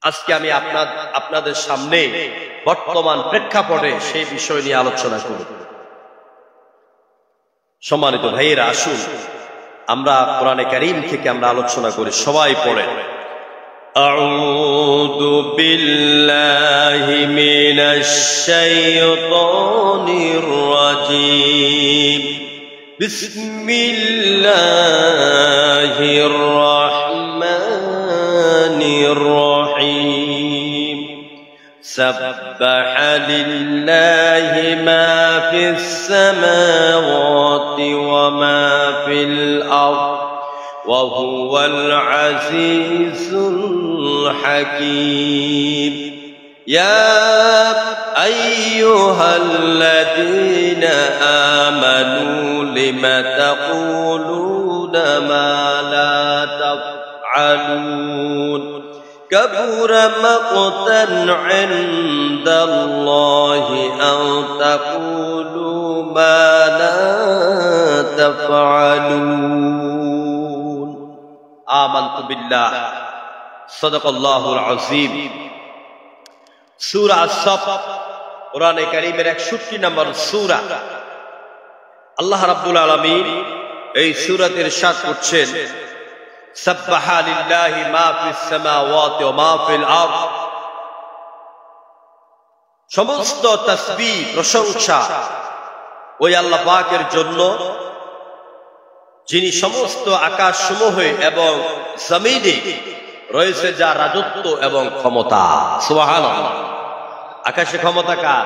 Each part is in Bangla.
আজকে আমি আপনাদের সামনে বর্তমান প্রেক্ষাপটে সেই বিষয় নিয়ে আলোচনা করব। সম্মানিত ভাইয়েরা, আসুন আমরা কোরআনে কারীম থেকে আমরা আলোচনা করি। সবাই পড়েন, আউযু বিল্লাহি মিনাশ শাইতানির রাজীম, বিসমিল্লাহির রাহমানির রহিম। সাব্বাহা লিল্লাহি মা ফিস সামাওয়াতি ওয়া মা ফিল আরদ ওয়া হুয়াল আজিজুল হাকীম। ইয়া আইয়ুহাল্লাযীনা আমানু লিমা তাকুলুনা মা লা তাফআলুন কাবুরা মাকতান ইনদাল্লাহি আন তাকুলু মা লা তাফআলুন। আমানতু বিল্লাহ, সাদাকাল্লাহুল আযীম। সূরা আস-সাফ কোরআনে কারীমের 61 নম্বর সূরা। আল্লাহ রাব্বুল আলামিন এই সূরাতে ইরশাদ করছেন, সাব্বাহা লিল্লাহি মা ফিস সামাওয়াতি ওয়া মা ফিল আরদ। সমস্ত তাসবিহ প্রশংসা ওই আল্লাহ পাকের জন্য, যিনি সমস্ত আকাশসমূহে এবং জমিনে রয়েছে যার রাজত্ব এবং ক্ষমতা। সুবহানাল্লাহ। আকাশে ক্ষমতা কার?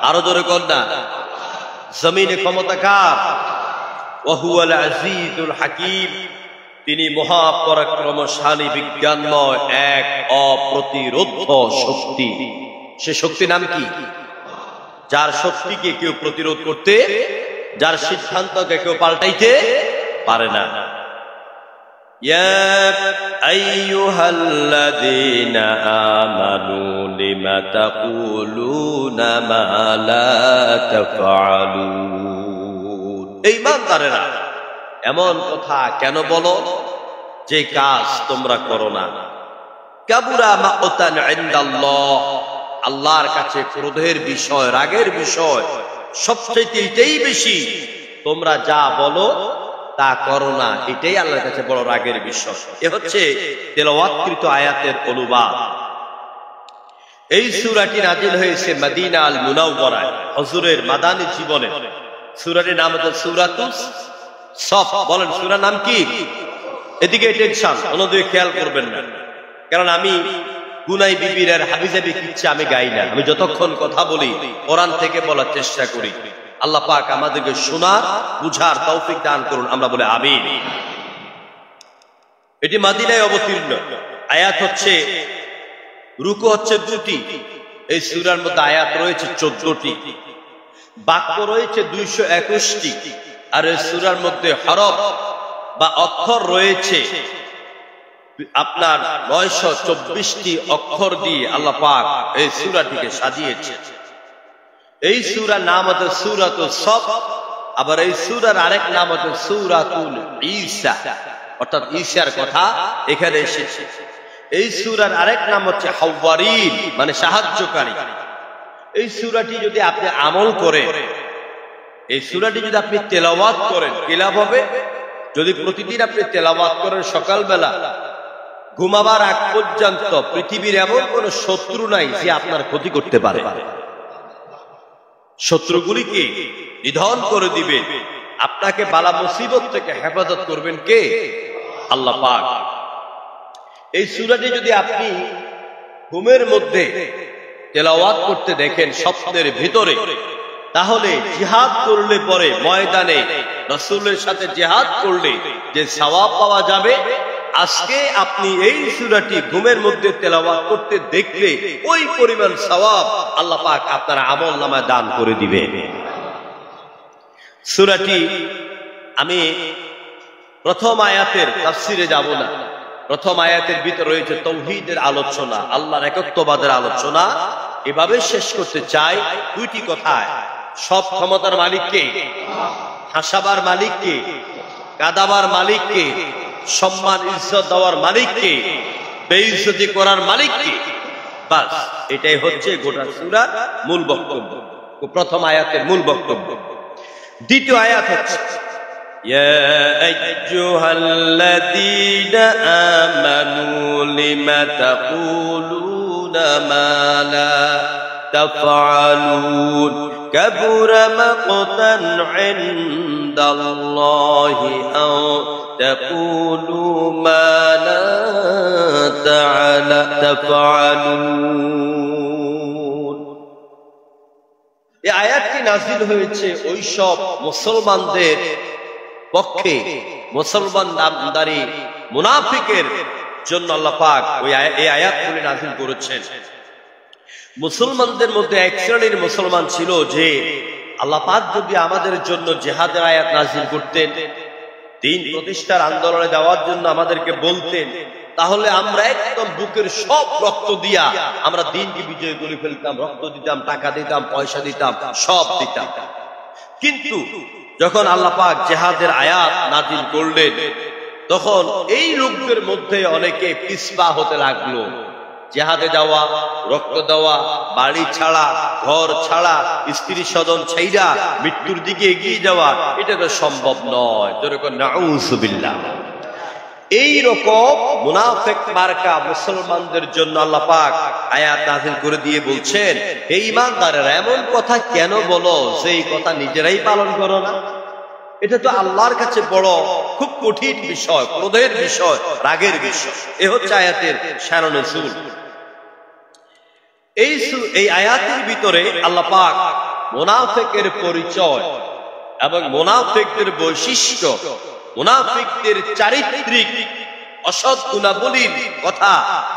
আরো জোরে কর না। জমিনে ক্ষমতা কার? ওয়া হুয়াল আজিজুল হাকীম। তিনি মহাপরাক্রমশালী, বিজ্ঞানময়, এক অপ্রতিরোধ্য শক্তি। সে শক্তির নাম কি? যার শক্তিকে কেউ প্রতিরোধ করতে, যার সিদ্ধান্তকে কেউ পাল্টাইতে পারে না। ইয়া আইয়ুহাল্লাযীনা আমানু লিমা তাকুলুনা মা লা তাফআলুন। ঈমানদারেরা, এমন কথা কেন বলো যে কাজ তোমরা করো না? কাবুরা মাকতান ইনদাল্লাহ, আল্লাহর কাছে ক্রোধের বিষয়, রাগের বিষয় সবচেয়ে এটাই বেশি। তোমরা যা বলো তা করো না, এটাই আল্লাহর কাছে বড় রাগের বিষয়। এ হচ্ছে তেলাওয়াতকৃত আয়াতের অনুবাদ। এই সূরাটি নাজিল হয়েছে মদিনা আল মুনাওয়ারায়, হুজুরের মাদানী জীবনে। সূরাটির নাম হচ্ছে সূরাতুস সাফ। বলেন, সূরার নাম কি? এদিকে টেনশন, অন্যদিকে খেয়াল করবেন না, কারণ আমি গুনাই বিবির আর হাবিজাবি কিচ্ছা আমি গাই না। আমি যতক্ষণ কথা বলি কোরআন থেকে বলার চেষ্টা করি। আল্লাহ পাক আমাদেরকে শোনার, বুঝার তৌফিক দান করুন, আমরা বলে আমিন। এটি মদিনায় অবতীর্ণ। আয়াত হচ্ছে, রুকু হচ্ছে 2টি। এই সূরার মধ্যে আয়াত রয়েছে 14টি, বাক্য রয়েছে 221টি, আর এই সূরার মধ্যে হরফ বা অক্ষর রয়েছে আপনার 924টি অক্ষর দিয়ে আল্লাহ পাক এই সূরাটিকে সাজিয়েছে। এই সূরার নাম হচ্ছে সূরাতুস সাফ। আবার এই সূরার আরেক নাম হচ্ছে সূরাতুল ঈসা, অর্থাৎ ঈসার কথা এখানে এসেছে। এই সূরার আরেক নাম হচ্ছে হাওয়ারিন, মানে সাহায্যকারী। এই সূরাটি যদি আপনি আমল করেন, এই সূরাটি যদি আপনি তেলাওয়াত করেন, কি লাভ হবে? যদি প্রতিদিন আপনি তেলাওয়াত করেন সকালবেলা, ঘুমাবার আগ পর্যন্ত পৃথিবীর এমন কোন শত্রু নাই যে আপনার ক্ষতি করতে পারে। শত্রুগুলিকে নিধন করে দিবে, আপনাকে বালা মুসিবত থেকে হেফাজত করবেন কে? আল্লাহ পাক। এই সূরাটি যদি আপনি ঘুমের মধ্যে তেলাওয়াত করতে দেখেন স্বপ্নের ভিতরে, তাহলে জিহাদ করলে পরে ময়দানে রাসূলের সাথে জিহাদ করলে যে সওয়াব পাওয়া যাবে, আজকে আপনি এই সূরাটি ঘুমের মধ্যে তেলাওয়াত করতে দেখলে ওই পরিমাণ সওয়াব আল্লাহ পাক আপনার আমলনামায় দান করে দিবে। সূরাটি আমি প্রথম আয়াতের তাফসিরে যাব না। প্রথম আয়াতের ভিতরে রয়েছে তাওহীদের আলোচনা, আল্লাহর একত্ববাদের আলোচনা। এভাবে শেষ করতে চাই 2টি কথায়। সব ক্ষমতার মালিক কে? হাসাবার মালিক কে? কাদাবার মালিক কে? সম্মান ইজ্জত দেওয়ার মালিক কে? বেইজ্জতি করার মালিক কি? বাস এটাই হচ্ছে গোটা সূরার মূল বক্তব্য, প্রথম আয়াতের মূল বক্তব্য। দ্বিতীয় আয়াত হচ্ছে ইয়া আইয়ুহাল্লাযীনা আমানু লিমা তাকুলুনা মা লা তাফআলুন কাবুরা মাকতান ইনদাল্লাহি আও তাকুলু মা লা তাফআলুন। এই আয়াতটি নাযিল হয়েছে ওই সব মুসলমানদের পক্ষে, মুসলমান নামদারি মুনাফিকের জন্য আল্লাহ পাক এই আয়াতগুলি নাযিল করেছেন। মুসলমানদের মধ্যে এক শ্রেণীর মুসলমান ছিল যে আল্লাহ পাক যদি আমাদের জন্য জিহাদের আয়াত নাযিল করতেন, দ্বীন প্রতিষ্ঠার আন্দোলনে দেওয়ার জন্য আমাদেরকে বলতেন, তাহলে আমরা একদম বুকের সব রক্ত দিয়া আমরা দ্বীনকে বিজয় করে ফেলতাম, রক্ত দিতাম, টাকা দিতাম, পয়সা দিতাম, সব দিতাম। কিন্তু যখন আল্লাহ পাক জিহাদের আয়াত নাযিল করলেন, তখন এই লোকদের মধ্যে অনেকে পিছপা হতে লাগলো। জিহাদে যাওয়া, রক্ত দেওয়া, বাড়ি ছাড়া, ঘর ছাড়া, স্ত্রী স্বজন ছাইরা মৃত্যুর দিকে এগিয়ে যাওয়া, এটা তো সম্ভব নয়। যেরকম নাউযুবিল্লাহ। এই রকম মুনাফিক মার্কা মুসলমানদের জন্য আল্লাহ পাক আয়াত নাযিল করে দিয়ে বলছেন, হে ঈমানদারেরা, এমন কথা কেন বলো সেই কথা নিজেরাই পালন করো না? এটা তো আল্লাহর কাছে বড় খুব কঠিন বিষয়, ক্রোধের বিষয়, রাগের বিষয়। এ হচ্ছে আয়াতের শান নজুল। এই আয়াতের ভিতরে আল্লাহ পাক মুনাফিকের পরিচয় এবং মুনাফিকদের বৈশিষ্ট্য, মুনাফিকদের চারিত্রিক অসৎ গুণাবলীর কথা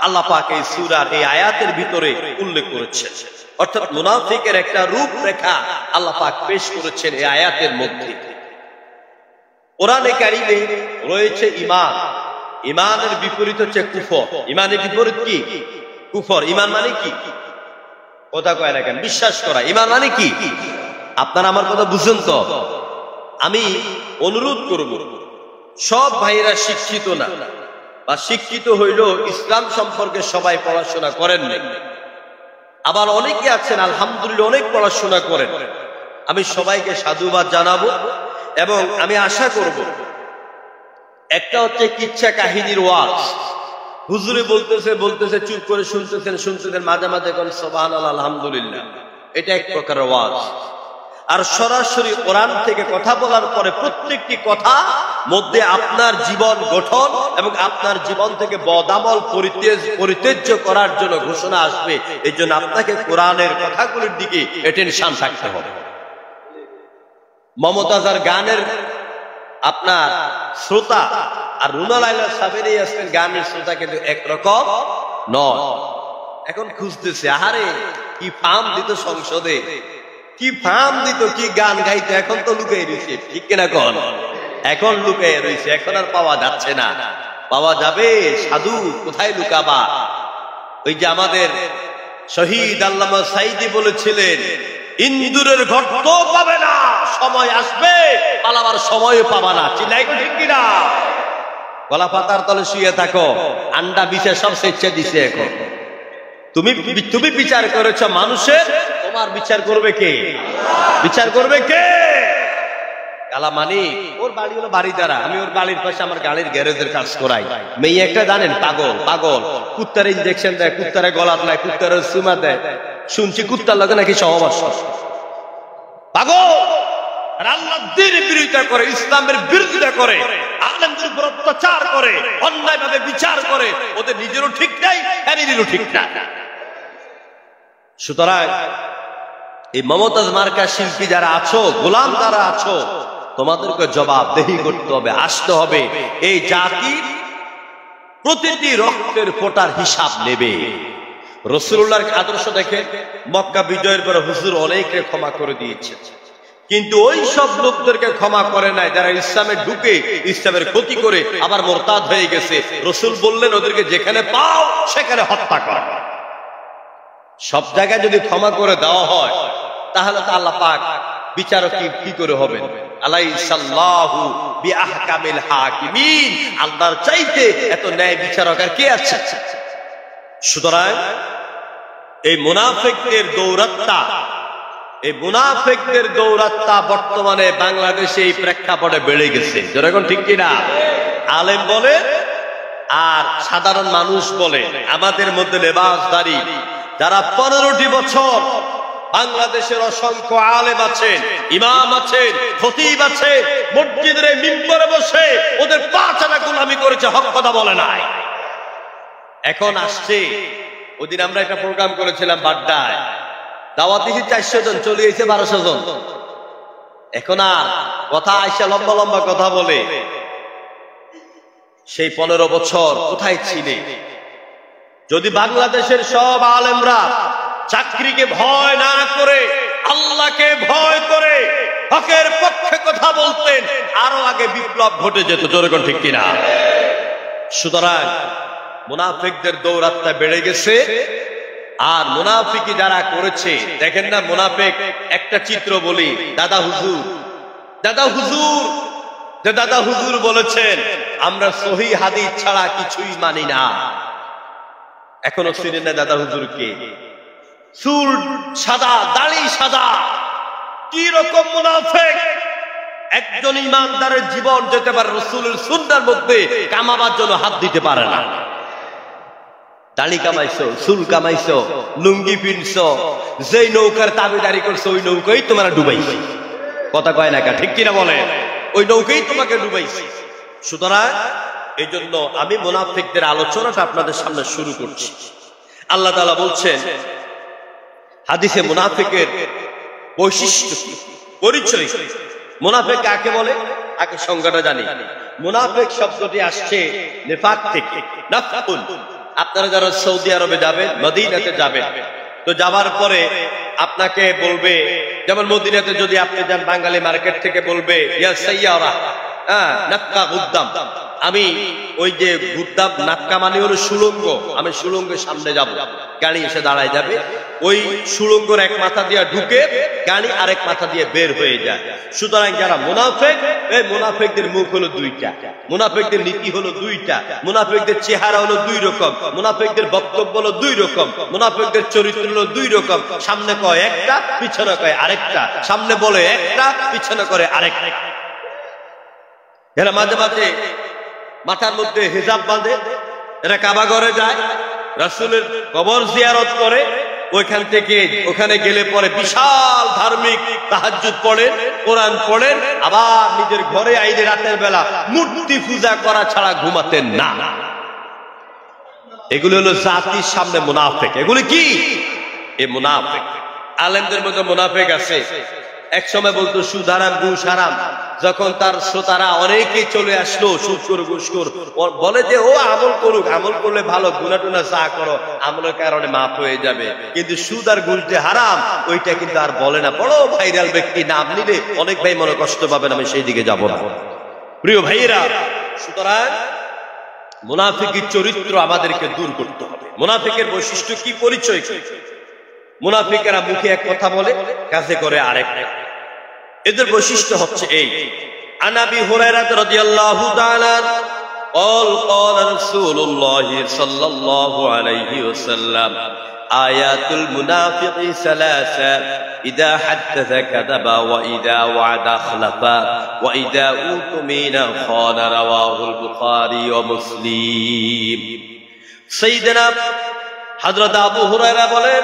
আল্লাহ পাক এই সূরার এই আয়াতের ভিতরে উল্লেখ করেছেন। অর্থাৎ মুনাফিকের একটা রূপরেখা আল্লাহ পাক পেশ করেছেন এই আয়াতের মধ্যে। কোরআনে কারিমে রয়েছে ঈমান, ঈমানের বিপরীত হচ্ছে কুফর। ঈমানের বিপরীত কি? কুফর। ঈমান মানে কি? কথা কয় না কেন? বিশ্বাস করা। ঈমান মানে কি? আপনারা আমার কথা বুঝুন তো। আমি অনুরোধ করব, সব ভাইরা শিক্ষিত না, বা শিক্ষিত হইলেও ইসলাম সম্পর্কে সবাই পড়াশোনা করেন নাই। আবার অনেকে আছেন আলহামদুলিল্লাহ অনেক পড়াশোনা করেন। আমি সবাইকে সাধুবাদ জানাবো এবং আমি আশা করব, একটা হচ্ছে কিচ্ছা কাহিনীর ওয়াজ, হুজুরে বলতেছে চুপ করে শুনতেছেন, মাঝে মাঝে কোন সুবহানাল্লাহ আলহামদুলিল্লাহ, এটা এক প্রকারের ওয়াজ। আর সরাসরি কোরআন থেকে কথা বলার পরে প্রত্যেকটি কথা মধ্যে আপনার জীবন গঠন এবং আপনার জীবন থেকে বদামল পরিত্যাজ্য করার জন্য ঘোষণা আসবে। এই জন্য আপনাকে কোরআনের কথাগুলির দিকে অ্যাটেনশন থাকতে হবে। মমতাজার গানের আপনার শ্রোতা আর রুনা লায়লা সাবেরি আসেন গানের শ্রোতা কিন্তু একরকম নয়। এখন খুঁজতেছে, আহারে কি ফার্ম দিত সংসদে, কি ফার্ম দিত, কি গান গাইতো, এখন তো লুকিয়ে রয়েছে। ঠিক কিনা কন? এখন লুকিয়ে রয়েছে, এখন আর পাওয়া যাচ্ছে না। পাওয়া যাবে সাধু, কোথায় লুকাবা? ওই যে আমাদের শহীদ আল্লামা সাইদি বলেছিলেন, ইন্দুরের ঘর তো পাবে না, সময় আসবে পালাবার সময় পাবা না। চিল্লাই ঠিক কিনা? গলা পাতার তলে শুয়ে থাকো, আন্ডা বিছে সব স্বেচ্ছা দিছে। এখন তুমি বিচার করেছ মানুষের, তোমার বিচার করবে কে? বিচার করবে কে? কালা মানিক, ওর বাড়ি হলো বাড়িদারা, আমি ওর বাড়ির পাশে আমার গাড়ির গ্যারেজের কাজ করাই। মেয়ে একটা জানেন পাগল, কুত্তার ইনজেকশন দেয়, কুত্তারে গলাত দেয়, কুত্তারে চুমা দেয়। শুনছি কুত্তার লাগে নাকি সহবাস। পাগল আল্লাহর দ্বীনের বিরোধিতা করে, ইসলামের বিরোধিতা করে, আলেমদের উপর অত্যাচার করে, অন্যায়ভাবে বিচার করে। ওদের নিজেরও ঠিক নাই, ফ্যামিলিরও ঠিক না। সুতরাং এই মমতাজ মার্কা শিল্পী যারা আছো, গোলাম যারা আছো, তোমাদেরকে জবাবদেহি করতে হবে, আসতে হবে। এই জাতির প্রতিটি রক্তের ফোঁটার হিসাব নেবে। রাসূলুল্লাহর আদর্শ দেখে মক্কা বিজয়ের পরে হুজুর অনেককে ক্ষমা করে দিয়েছে, কিন্তু ওই সব লোকদেরকে ক্ষমা করে নাই যারা ইসলামে ঢুকে ইসলামের ক্ষতি করে আবার মুরতাদ হয়ে গেছে। রাসূল বললেন, ওদেরকে যেখানে পাও সেখানে হত্যা কর। সব জায়গায় যদি ক্ষমা করে দেওয়া হয়, তাহলে তো আল্লাহ পাক বিচারক কি করে হবেন? আলাইসাল্লাহু বিআহকামিল হাকিমিন, আল্লাহর চাইতে এত ন্যায় বিচারক আর কে আছে? সুতরাং এই মুনাফিকদের দৌরাত্মা বর্তমানে বাংলাদেশে এই প্রেক্ষাপটে বেড়ে গেছে। যেরকম ঠিক কিনা? আলেম বলে আর সাধারণ মানুষ বলে, আমাদের মধ্যে লেবাসদারি যারা 15টি বছর বাংলাদেশের অসংখ্য আলেম আছেন, ইমাম আছেন, খতিব আছেন, মসজিদের মিম্বরে বসে ওদের পাঁচানা গোলামি করেছে, হক কথা বলে নাই। এখন আসছে, ওইদিন আমরা একটা প্রোগ্রাম করেছিলাম বাড্ডায়, দাওয়াত দিয়েছি 400 জন, চলে এসেছে 1200 জন। এখন আর কথা আইসা লম্বা লম্বা কথা বলে। সেই 15 বছর কোথায় ছিলে? যদি বাংলাদেশের সব আলেমরা চাকরিকে ভয় না করে আল্লাহকে ভয় করে হকের পক্ষে কথা বলতেন, আরো আগে বিপ্লব ঘটে যেত। জোরে ঠিক কিনা? সুতরাং মুনাফিকদের দৌরাত্ম্য বেড়ে গেছে। আর মুনাফিকি যারা করেছে, দেখেন না, মুনাফিক একটা চিত্র বলি, দাদা হুজুর বলেছেন আমরা সহিহ হাদিস ছাড়া কিছুই মানি না। এখনো চিনেন না দাদা হুজুরকে? চুল সাদা, দাড়ি সাদা, কি রকম মুনাফিক! একজন ইমানদারের জীবন যেতে পারে রাসূলের সুন্নাহর মধ্যে, কামাবার জন্য হাত দিতে পারে না। দাড়ি কামাইছো, চুল কামাইছো, লুঙ্গি পিনছো, যেই নৌকার তাবেদারি করছো ওই নৌকাই তোমার ডুবাইছে। কথা কয় না, ঠিক কিনা বলে? ওই নৌকাই তোমাকে ডুবাইছে। সুতরাং এই জন্য আমি মুনাফিকদের আলোচনাটা আপনাদের সামনে শুরু করছি। আল্লাহ তাআলা বলছেন হাদিসে মুনাফিকের বৈশিষ্ট্য কি, পরিচয়। মুনাফিক কাকে বলে? আগে সংজ্ঞাটা জানি। মুনাফিক শব্দটি আসছে নিফাক থেকে, নাফকুন। আপনারা যারা সৌদি আরবে যাবেন, মদিনাতে যাবেন, তো যাবার পরে আপনাকে বলবে, যেমন মদিনাতে যদি আপনি যান, বাঙালি মার্কেট থেকে বলবে ইয়া সাইয়ারা, নাক্কা গুদ্দাম। আমি ওই যে গুদ্দাম, নাক্কা মানে হলো সুড়ঙ্গ, আমি সুড়ঙ্গের সামনে যাব, গাড়ি এসে দাঁড়ায় যাবে, ওই সুড়ঙ্গের এক মাথা দিয়ে ঢুকে গাড়ি আরেক মাথা দিয়ে বের হয়ে যায়। সুতরাং যারা মুনাফিক, এই মুনাফিকদের মুখ হলো দুইটা, মুনাফিকদের নীতি হলো দুইটা, মুনাফিকদের চেহারা হলো দুই রকম, মুনাফিকদের বক্তব্য হলো দুই রকম, মুনাফিকদের চরিত্র হলো দুই রকম। সামনে কয় একটা, পিছনে কয় আরেকটা, সামনে বলে একটা, পিছনে করে আরেকটা। এরা মাঝে মাঝে মাথার মধ্যে হিজাব বাঁধে, এরা কাবা ঘরে যায়, রাসূলের কবর জিয়ারত করে, ওইখান থেকে ওখানে গেলে পরে বিশাল ধার্মিক তাহাজ্জুদ পড়েন, কোরআন পড়েন, আবার নিজের ঘরে আইলে রাতের বেলা মূর্তি পূজা করা ছাড়া ঘুমাতেন না। এগুলো হলো জাতির সামনে মুনাফিক। এগুলি কি? এ মুনাফিক। আলেমদের মধ্যে মুনাফিক আছে, এক সময় বলতো সুদ হারাম, ঘুষ হারাম। যখন তার শ্রোতারা অনেকে চলে আসলো, সুদ কর, ঘুষ কর, বলে যে ও আমল করুক, আমল করলে ভালো, গুনাহ টুনা যা করো আমলের কারণে মাফ হয়ে যাবে। কিন্তু সুদ আর ঘুষ যে হারাম, ওইটা কিন্তু আর বলে না। বড় ভাইরাল ব্যক্তি, নাম নিলে অনেক ভাই মনে কষ্ট পাবেন, আমি সেই দিকে যাব না। প্রিয় ভাইয়েরা, সুতরাং মুনাফিকের চরিত্র আমাদেরকে দূর করতে হবে। মুনাফিকের বৈশিষ্ট্য কি, পরিচয় কি? মুনাফিকেরা মুখে এক কথা বলে, কাজে করে আরেকটা। এদের বৈশিষ্ট্য হচ্ছে এই। আন আবি হুরায়রা রাদিয়াল্লাহু তাআলা قال قال رسول الله صلى الله عليه وسلم آيات المنافق ثلاثة إذا حدث كذب وإذا وعد أخلف وإذا أؤتمن خان رواه البخاري ومسلم। سيدنا হযরত আবু হুরায়রা বলেন,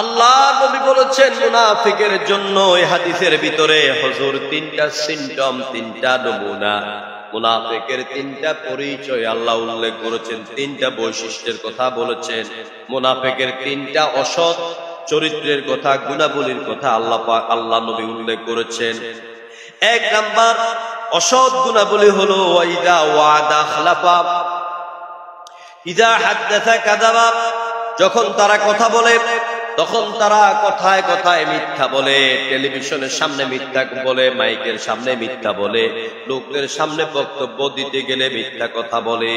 আল্লাহ নবী বলেছেন মুনাফিকের জন্য এই হাদিসের ভিতরে হুজুর তিনটা সিম্পটম, তিনটা নমুনা, মুনাফিকের তিনটা পরিচয় আল্লাহ উল্লেখ করেছেন, তিনটা বৈশিষ্ট্যের কথা বলেছেন। মুনাফিকের তিনটা অসৎ চরিত্রের কথা, গুণাবলীর কথা আল্লাহ নবী উল্লেখ করেছেন। এক নাম্বার অসৎ গুণাবলী হলো ওয়াইদা ওয়াদা খালাফা, ইদা হাদাসা কাযাবা, যখন তারা কথা বলে তখন তারা কথায় কথায় মিথ্যা বলে, টেলিভিশনের সামনে মিথ্যা বলে, মাইকের সামনে মিথ্যা বলে, লোকদের সামনে বক্তব্য দিতে গেলে মিথ্যা কথা বলে,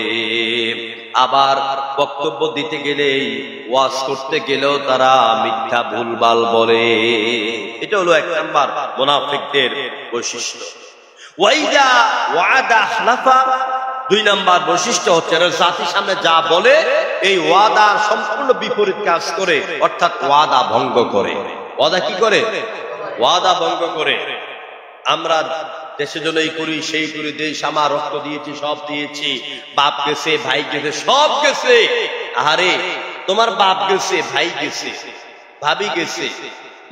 আবার বক্তব্য দিতে গেলেই ওয়াজ করতে গেলেও তারা মিথ্যা ভুলভাল বলে। এটা হলো এক নাম্বার মুনাফিকদের বৈশিষ্ট্য। ওয়াইদা ওয়াদা আখলাফা, দুই নাম্বার বৈশিষ্ট্য হচ্ছে জাতির সামনে যা বলে এই ওয়াদার সম্পূর্ণ বিপরীত কাজ করে, অর্থাৎ ওয়াদা ভঙ্গ করে। ওয়াদা কি করে? ওয়াদা ভঙ্গ করে। আমরা দেশের জন্য এই করি, সেই করি, দেশ আমার, রক্ত দিয়েছি, সব দিয়েছি, বাপ গেছে, ভাই গেছে, সব গেছে। আরে তোমার বাপ গেছে, ভাই গেছে, ভাবি গেছে,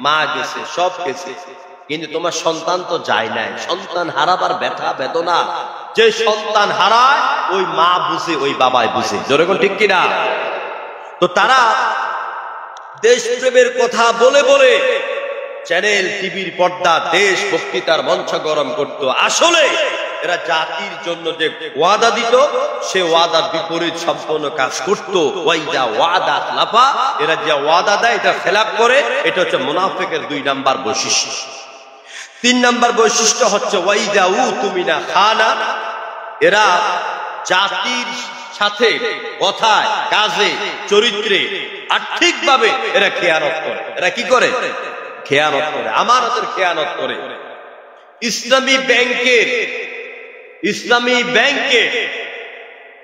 মা গেছে, সব গেছে, কিন্তু তোমার সন্তান তো যায় নাই। সন্তান হারাবার ব্যথা বেদনা যে সন্তান হারায় ওই মা বুঝে, ওই বাবাই বুঝে। জোরে কোন ঠিক কিনা? তো তারা দেশপ্রেমের কথা বলে বলে চ্যানেল, টিভির পর্দা, দেশ বক্তৃতার মঞ্চ গরম করত। আসলে এরা জাতির জন্য যে ওয়াদা দিত সে ওয়াদার বিপরীত সম্পূর্ণ কাজ করত। ওয়াইদা ওয়াদা আখলাফা, এরা যে ওয়াদা দেয় এটা খেলাফ করে। এটা হচ্ছে মুনাফিকের দুই নাম্বার বৈশিষ্ট্য। তিন নাম্বার বৈশিষ্ট্য হচ্ছে ওয়াইদা উতুমিনা খানা, এরা জাতির সাথে কথায়, কাজে, চরিত্রে, আর্থিকভাবে এরা খেয়ানত করে। এরা কি করে? খেয়ানত করে, আমানতের খেয়ানত করে। ইসলামী ব্যাংকে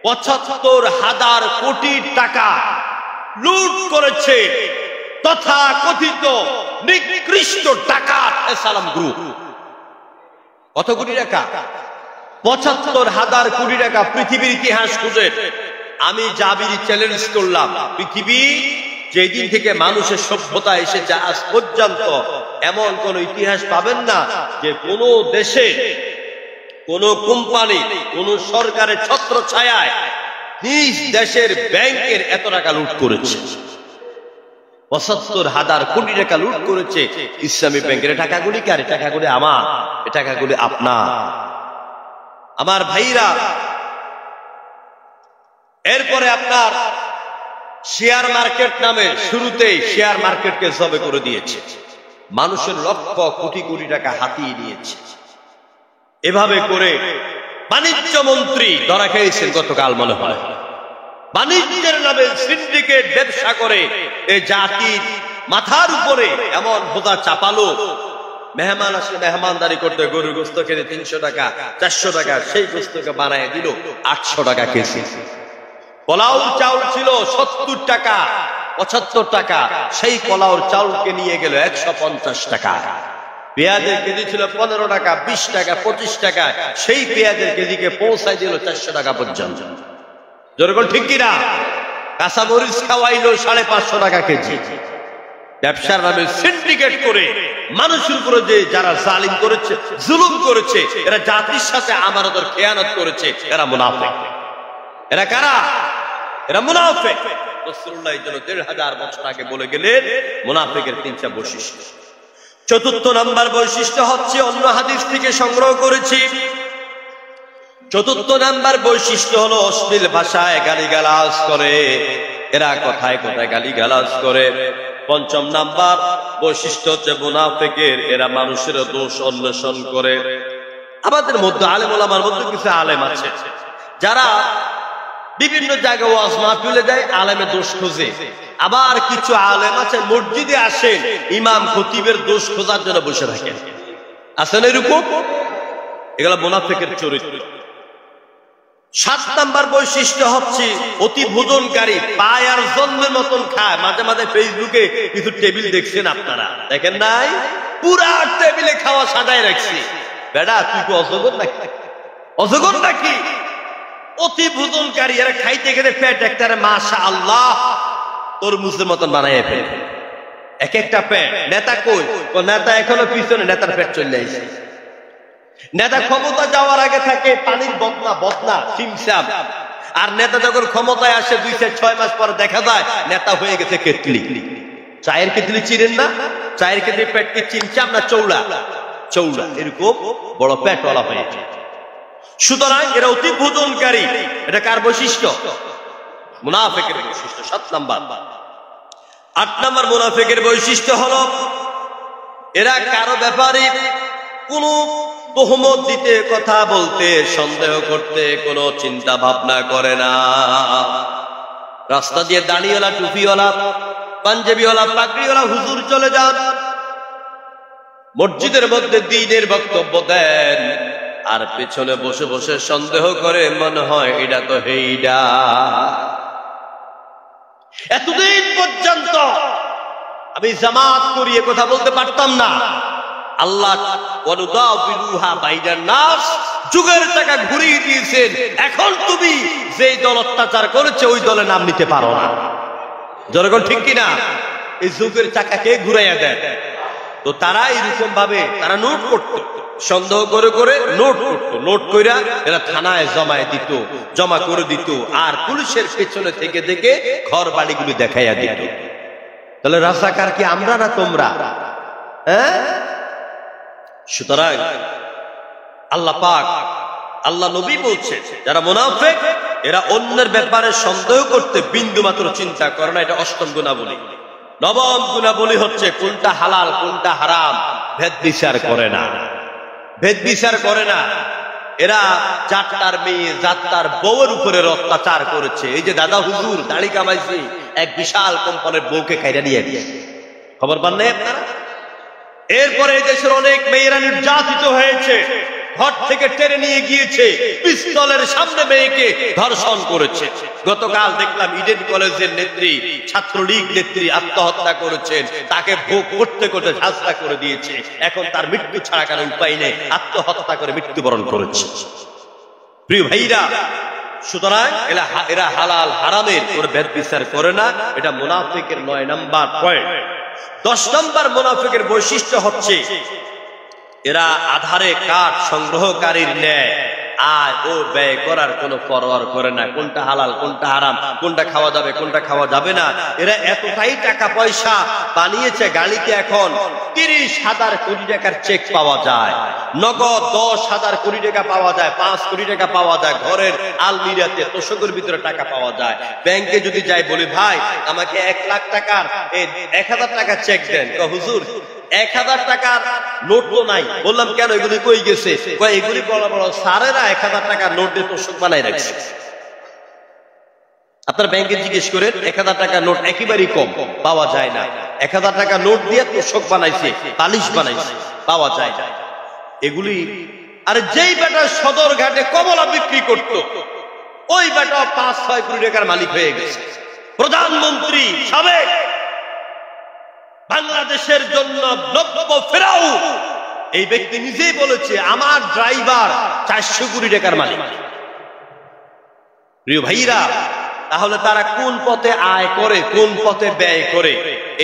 ৭৫,০০০ কোটি টাকা লুট করেছে তথা কথিত নিকৃষ্ট ডাকাত এসালাম গ্রুপ। কত কোটি টাকা? ৭৫,০০০ কোটি টাকা। পৃথিবীর ইতিহাস খুঁজে আমি জাবিরি চ্যালেঞ্জ করলাম, পৃথিবী যেদিন থেকে মানুষের সভ্যতা এসেছে আজ পর্যন্ত এমন কোন ইতিহাস পাবেন না যে কোন দেশে, কোন কোম্পানি, কোন সরকারের ছত্র ছায়ায় নিজ দেশের ব্যাংকের এত টাকা লুট করেছে। ৭৫,০০০ কোটি টাকা লুট করেছে ইসলামী ব্যাংকের। টাকাগুলি কার? টাকাগুলি আমার, টাকাগুলি আপনার। আমার ভাইরা, এরপরে আপনার শেয়ার মার্কেট নামে শুরুতেই শেয়ার মার্কেটকে জবে করে দিয়েছে, মানুষের লক্ষ কোটি কোটি টাকা হাতিয়ে নিয়েছে। এভাবে করে বাণিজ্য মন্ত্রী ধরা খেয়েছেন গতকাল মনে হয়। বাণিজ্যের নামে সিন্ডিকেট ব্যবসা করে এই জাতির মাথার উপরে এমন বোঝা চাপালো। মেহমান আসলে মেহমানদারি করতে গরুর গোস্ত খেতে ৩০০ টাকা, ৪০০ টাকা, সেই গোস্তকে বানায় দিল ৮০০ টাকা কেজি। পোলাও চাউল ছিল ৭০ টাকা, ৭৫ টাকা, সেই পোলাওর চাউলকে নিয়ে গেল ১৫০ টাকা। পেঁয়াজের কেজি ছিল ১৫ টাকা, ২০ টাকা, ২৫ টাকা, সেই পেঁয়াজের কেজিকে পৌঁছায় দিল ৪০০ টাকা পর্যন্ত। যেরকম ঠিক কিনা? কাঁচামরিচ খাওয়াইলো ৫৫০ টাকা কেজি। ব্যবসার নামে সিন্ডিকেট করে মানুষের উপরে যে যারা জালিম করেছে, জুলুম করেছে, এরা জাতির সাথে আমানতের খেয়ানত করেছে, এরা মুনাফিক। এরা কারা? এরা মুনাফিক। রাসূলুল্লাহ এই জন্য ১৫০০ বছর আগে বলে গেলেন মুনাফিকের ৩টা বৈশিষ্ট্য। চতুর্থ নাম্বার বৈশিষ্ট্য হচ্ছে, অন্য হাদিস থেকে সংগ্রহ করেছি, চতুর্থ নাম্বার বৈশিষ্ট্য হলো অশ্লীল ভাষায় গালিগালাজ করে। এরা কথায় কথায় গালিগালাজ করে। পঞ্চম নাম্বার বৈশিষ্ট্য হচ্ছে মুনাফিকের, এরা মানুষের দোষ অন্বেষণ করে। আমাদের মধ্যে আলেম ওলামার মধ্যে কিছু আলেম আছে যারা বিভিন্ন জায়গায় ওয়াজ মাহফিলে যায়, আলেমের দোষ খুঁজে। আবার কিছু আলেম আছে মসজিদে আসেন, ইমাম খতিবের দোষ খোঁজার জন্য বসে থাকেন। আছেন এরকম? এগুলো মুনাফিকের চরিত্র। ৭ নাম্বার বৈশিষ্ট্য হচ্ছে অতি ভোজনকারী, পায় আর জন্মের মতন খায়। মাঝে মাঝে ফেসবুকে কিছু টেবিল দেখছেন আপনারা, দেখেন নাই? পুরা টেবিলে খাওয়া সাজায় রাখছি। বেটা তুই তো অজগর নাকি? অজগর নাকি? অতি ভোজনকারী, এরা খাইতে গেলে পেট একটা মাশাআল্লাহ তরমুজের মতন বানায় ফেলে। এক একটা পেট। নেতা কই? নেতা এখনো পিছনে, নেতার পেট চলে আসে। নেতা ক্ষমতা যাওয়ার আগে থাকে পানির বদনা সিমসাম, আর নেতা যখন ক্ষমতায় আসে ২-৬ মাস পর দেখা যায় নেতা হয়ে গেছে কেতলি। চায়ের কেতলি চিনেন না? চায়ের কেতলি পেটকে চিনচাম না চৌড়া? চৌড়া, এরকম বড় পেটওয়ালা হয়েছে। সুতরাং এরা অতি ভোজনকারী। এটা কার বৈশিষ্ট্য? মুনাফিকের বৈশিষ্ট্য। ৭ নাম্বার। 8 নম্বর মুনাফিকের বৈশিষ্ট্য হলো এরা কারো ব্যাপারে কোনো তোহমত দিতে, কথা বলতে, সন্দেহ করতে কোনো চিন্তা ভাবনা করে না। রাস্তা দিয়ে দাড়িওয়ালা, টুপিওয়ালা, পাঞ্জাবিওয়ালা, পাগড়িওয়ালা হুজুর চলে যান, মসজিদের মধ্যে দ্বীনের বক্তব্য দেন, আর পেছনে বসে বসে সন্দেহ করে, মনে হয় এটা তো হেইডা। এতদিন পর্যন্ত আমি জামাত করিয়ে কথা বলতে পারতাম না। আল্লাহ যুগের টাকা ঘুরিয়ে দিয়েছেন, এখন তুমি যেই দল অত্যাচার করেছে ওই দলে নাম নিতে পারো না। জনগণ ঠিক কিনা? এই যুগের চাকাকে ঘুরাইয়া দেয়। তো তারা এইরকম ভাবে তারা নোট করতো, সন্দেহ করে করে নোট করতো, নোট কইরা এরা থানায় জমা করে দিত, আর পুলিশের পেছনে থেকে থেকে ঘর বাড়িগুলি দেখাইয়া দিত। তাহলে রাজাকার কি আমরা না তোমরা? হ্যাঁ, সুতরাং আল্লাহ পাক, আল্লাহ নবী বলছে যারা মুনাফিক এরা অন্যের ব্যাপারে সন্দেহ করতে বিন্দু মাত্র চিন্তা করে না। এটা 8ম গুণাবলী। 9ম গুণাবলী হচ্ছে কোনটা হালাল কোনটা হারাম ভেদ বিচার করে না। ভেদ বিচার করে না। এরা যাত্রার মেয়ে, যাত্রার বউয়ের উপরে অত্যাচার করেছে। এই যে দাদা হুজুর দাড়ি কামাইছে, এক বিশাল কোম্পানির বউকে খাইরা নিয়ে দিয়েছে, খবর পান নাই আপনারা? এরপরে এই দেশের অনেক মেয়েরা নির্যাতিত হয়েছে, ঘর থেকে টেনে নিয়ে গিয়েছে, পিস্তলের সামনে মেয়েকে ধর্ষণ করেছে। গতকাল দেখলাম ইডেন কলেজের নেত্রী, ছাত্রলীগ নেত্রী আত্মহত্যা করেছেন, তাকে ভোগ করতে করতে ঝাঁঝরা করে দিয়েছে। এখন তার মৃত্যু ছাড়া কোনো উপায় নেই, আত্মহত্যা করে মৃত্যুবরণ করেছে। প্রিয় ভাইরা, সুতরাং এরা হালাল হারামের কোনো ভেদ বিচার করে না। এটা মুনাফিকের 9 নম্বর পয়েন্ট। 10 নম্বর মুনাফিকের বৈশিষ্ট্য হচ্ছে এরা আধারে কাঠ সংগ্রহকারীর ন্যায় আয় ও ব্যয় করার কোনো পরোয়া করে না। কোনটা হালাল কোনটা হারাম, কোনটা খাওয়া যাবে কোনটা খাওয়া যাবে না। এরা এতটাই টাকা পয়সা বানিয়েছে, গাড়িতে এখন 30,000 কোটি টাকার চেক পাওয়া যায়, নগদ 10,000 কোটি টাকা পাওয়া যায়, 5 কোটি টাকা পাওয়া যায়, ঘরের আলমিরাতে তোষকের ভিতরে টাকা পাওয়া যায়। ব্যাংকে যদি যাই বলি ভাই আমাকে 1 লাখ টাকার 1,000 টাকা চেক দেন, হুজুর 1,000 টাকার নোট তো নাই। বললাম কেন, এগুলি কই গেছে? এগুলি বড় বড় সারেরা 1,000 টাকার নোট দিয়ে তোষক বানাই রাখছে। আপনার ব্যাংকে জিজ্ঞেস করেন, 1,000 টাকার নোট একেবারেই কম পাওয়া যায় না। 1,000 টাকা নোট দিয়ে তোষক বানাইছে, পালিশ বানাইছে, পাওয়া যায় না এগুলি। আর যেই বেটা সদর ঘাটে কমলা বিক্রি করত, ওই বেটা 5-6 কোটি টাকার মালিক হয়ে গেছে, প্রধানমন্ত্রী সাবেক। বাংলাদেশের জন্য নব্য ফেরাও এই ব্যক্তি নিজেই বলেছে আমার ড্রাইভার 400 কোটি টাকার মালিক। প্রিয় ভাইরা, তাহলে তারা কোন পথে আয় করে কোন পথে ব্যয় করে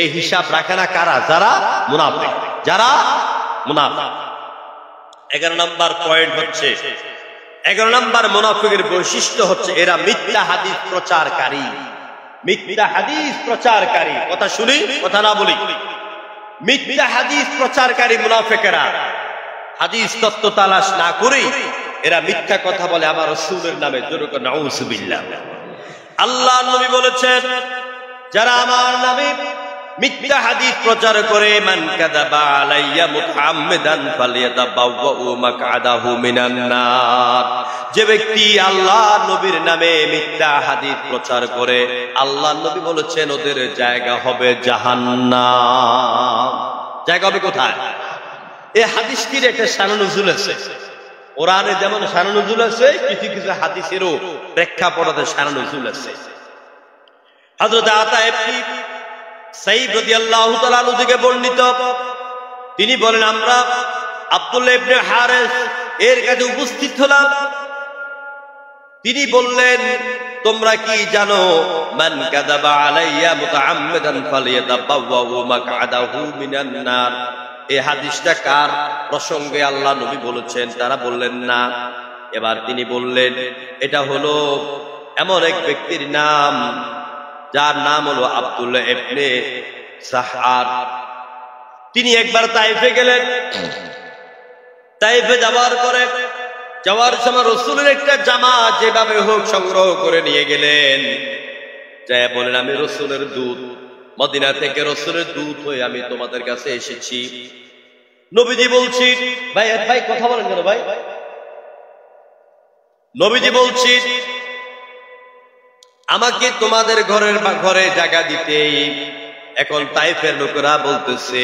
এই হিসাব রাখে না কারা? যারা মুনাফিক, যারা মুনাফিক। 11 নম্বর পয়েন্ট হচ্ছে, 11 নম্বর মুনাফিকের বৈশিষ্ট্য হচ্ছে এরা মিথ্যা হাদিস প্রচারকারী। মিথ্যা হাদিস প্রচারকারী, কথা শুনি কথা না বলি। মিথ্যা হাদিস প্রচারকারী মুনাফিকেরা হাদিস তত্ত্ব তালাশ না করেই এরা মিথ্যা কথা বলে আমার রাসূলের নামে। জোরে করে নাউযুবিল্লাহ। আল্লাহর নবী বলেছেন যারা আমার নামে মিথ্যা হাদিস প্রচার করে, মান কাযাবা আলাইয়া মুতাআম্মিদান ফালিয়াতাবাওয়াউ মাকআদাহু মিনান নার। যে ব্যক্তি আল্লাহর নবীর নামে মিথ্যা হাদিস প্রচার করে, আল্লাহর নবী বলেছেন ওদের জায়গা হবে জাহান্নাম। জায়গা হবে কোথায়? এই হাদিসটির একটা শান নুজুল আছে। কোরআনে যেমন শান নুজুল আছে, কিছু কিছু হাদিসেরও প্রেক্ষাপটে শান নুজুল আছে। হযরত আতা ইবনে সাইদ রাদিয়াল্লাহু তাআলা আনহু থেকে বর্ণিত, তিনি বলেন আমরা আব্দুল্লাহ ইবনে হারিস এর কাছে উপস্থিত হলাম। তিনি বললেন তোমরা কি জানো মান কাযাবা আলাইয়া মুতাআম্মিদান ফালিয়াতাবাওয়াউ মাকআদাহু মিনান নার। এই হাদিসটা কার প্রসঙ্গে আল্লাহ নবী বলেছেন? তারা বললেন না। এবার তিনি বললেন এটা হলো এমন এক ব্যক্তির নাম যার নাম হলো আব্দুল্লাহ ইবনে সাহার। তিনি একবার তাইফে গেলেন। তাইফে যাওয়ার সময় রাসূলের একটা জামা যেভাবে হোক সংগ্রহ করে নিয়ে গেলেন। যাই বলেন আমি রাসূলের দূত, মদিনা থেকে রাসূলের দূত হয়ে আমি তোমাদের কাছে এসেছি। নবীজি বলছি, ভাই ভাই কথা বলেন কেন ভাই? নবীজি বলছি, আমাকে তোমাদের ঘরে জায়গা দিতে। এখন তাইফের লোকেরা বলতেছে,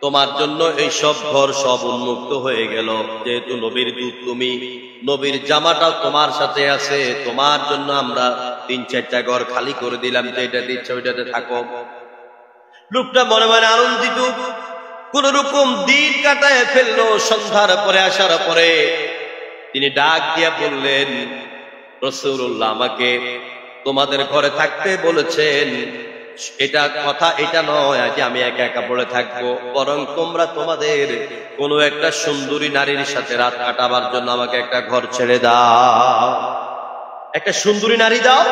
তোমার জন্য এই সব ঘর সব উন্মুক্ত হয়ে গেল, যেহেতু নবীর দূত তুমি, নবীর জামাটা তোমার সাথে আছে, তোমার জন্য আমরা 3-4টা ঘর খালি করে দিলাম, যেটা দিচ্ছে ওইটাতে থাকো। লোকটা মনে মনে আনন্দিত, কোন রকম দিন কাটায় ফেললো। সন্ধ্যার পরে আসার পরে তিনি ডাক দিয়া বললেন, রাসূলুল্লাহ আমাকে তোমাদের ঘরে থাকতে বলেছেন। এটা কথা এটা নয় যে আমি একা একা পড়ে থাকবো, বরং তোমরা তোমাদের কোনো একটা সুন্দরী নারীর সাথে রাত কাটাবার জন্য আমাকে একটা ঘর ছেড়ে দাও। একটা সুন্দরী নারী দাও